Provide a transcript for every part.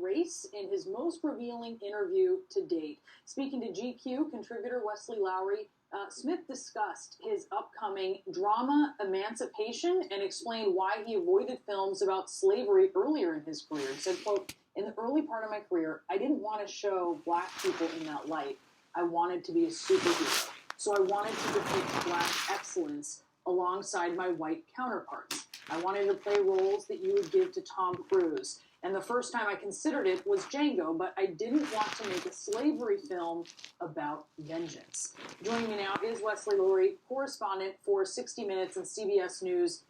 race in his most revealing interview to date. Speaking to GQ, contributor Wesley Lowery, Smith discussed his upcoming drama Emancipation and explained why he avoided films about slavery earlier in his career. He said, quote, "In the early part of my career, I didn't want to show black people in that light. I wanted to be a superhero. So I wanted to depict black excellence alongside my white counterparts. I wanted to play roles that you would give to Tom Cruise. And the first time I considered it was Django, but I didn't want to make a slavery film about vengeance." Joining me now is Wesley Lowery, correspondent for 60 Minutes and CBS News,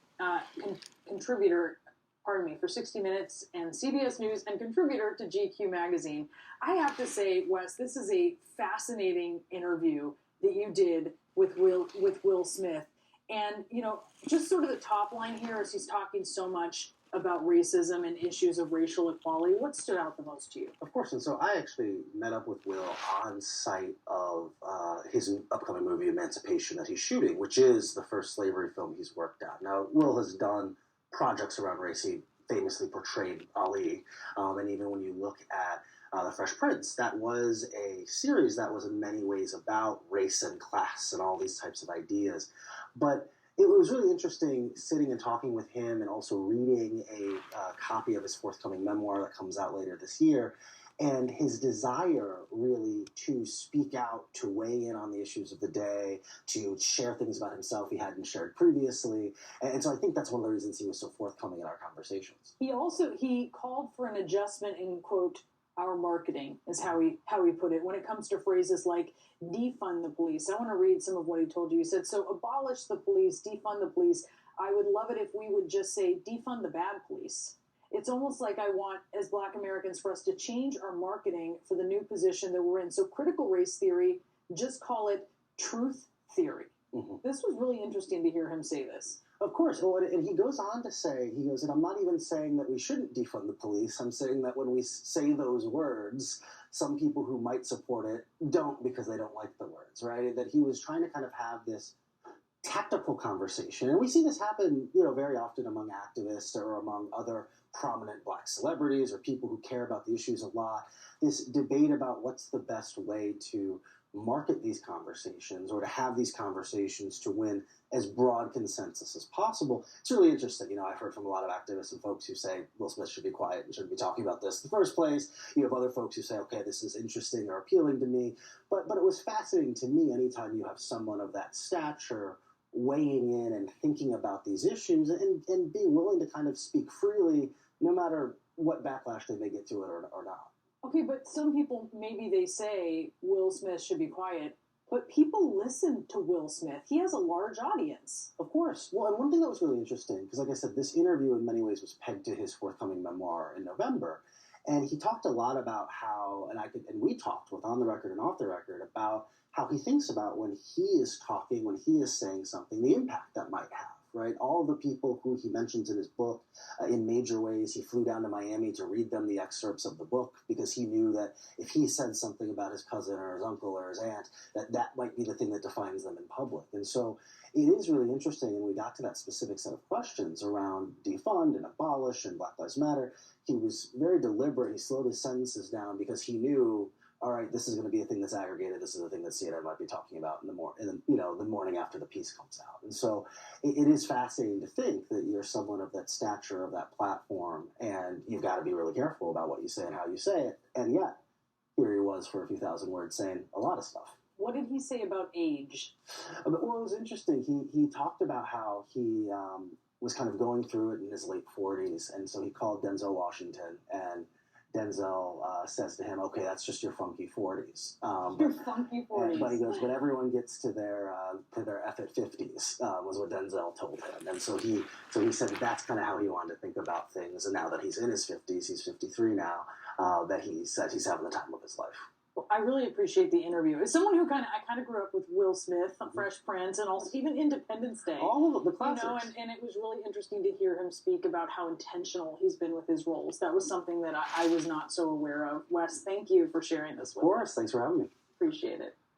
contributor, for 60 Minutes and CBS News, and contributor to GQ magazine. I have to say, Wes, this is a fascinating interview that you did with Will Smith. And, you know, just sort of the top line here as he's talking so much about racism and issues of racial equality. What stood out the most to you? Of course, and so I actually met up with Will on site of his upcoming movie Emancipation that he's shooting, which is the first slavery film he's worked on. Now, Will has done projects around race. He famously portrayed Ali, and even when you look at The Fresh Prince, that was a series that was in many ways about race and class and all these types of ideas. But it was really interesting sitting and talking with him and also reading a copy of his forthcoming memoir that comes out later this year, and his desire really to speak out, to weigh in on the issues of the day, to share things about himself he hadn't shared previously. And so I think that's one of the reasons he was so forthcoming in our conversations. He called for an adjustment in, quote, our marketing, is how he put it, when it comes to phrases like defund the police. I want to read some of what he told you. He said, "So abolish the police, defund the police. I would love it if we would just say defund the bad police. It's almost like I want, as Black Americans, for us to change our marketing for the new position that we're in. So critical race theory, just call it truth theory." Mm-hmm. This was really interesting to hear him say this. Of course, and he goes on to say, and I'm not even saying that we shouldn't defund the police. I'm saying that when we say those words, some people who might support it don't because they don't like the words, right? That he was trying to kind of have this tactical conversation. And we see this happen, very often among activists or among other prominent Black celebrities or people who care about the issues a lot. This debate about what's the best way to market these conversations or to have these conversations to win as broad consensus as possible. It's really interesting. I've heard from a lot of activists and folks who say Will Smith should be quiet and shouldn't be talking about this in the first place. You have other folks who say, okay, this is interesting or appealing to me. But it was fascinating to me anytime you have someone of that stature weighing in and thinking about these issues and being willing to kind of speak freely no matter what backlash they may get to it or not. Okay, but some people, maybe they say Will Smith should be quiet, but people listen to Will Smith. He has a large audience. Of course. Well, and one thing that was really interesting, because like I said, this interview in many ways was pegged to his forthcoming memoir in November. And he talked a lot about how, and we talked with on the record and off the record about how he thinks about when he is talking, when he is saying something, the impact that might have. Right, all the people who he mentions in his book, in major ways, he flew down to Miami to read them the excerpts of the book because he knew that if he said something about his cousin or his uncle or his aunt, that might be the thing that defines them in public. And so it is really interesting, and we got to that specific set of questions around defund and abolish and Black Lives Matter. He was very deliberate. He slowed his sentences down because he knew, all right, this is going to be a thing that's aggregated. This is the thing that CNN might be talking about in the morning after the piece comes out. And so it is fascinating to think that you're someone of that stature, of that platform, and you've got to be really careful about what you say and how you say it. And yet, here he was for a few thousand words saying a lot of stuff. What did he say about age? Well, it was interesting. He talked about how he was kind of going through it in his late 40s, and so he called Denzel Washington, and Denzel says to him, okay, that's just your funky 40s. Your funky 40s. But he goes, but everyone gets to their F at 50s, was what Denzel told him. And so he said that's kind of how he wanted to think about things. And now that he's in his 50s, he's 53 now, that he said he's having the time of his life. Well, I really appreciate the interview. As someone who I kind of grew up with Will Smith, Fresh Prince, and also even Independence Day. All of the classics. And it was really interesting to hear him speak about how intentional he's been with his roles. That was something that I was not so aware of. Wes, thank you for sharing this with us. Of course. Thanks for having me. Appreciate it.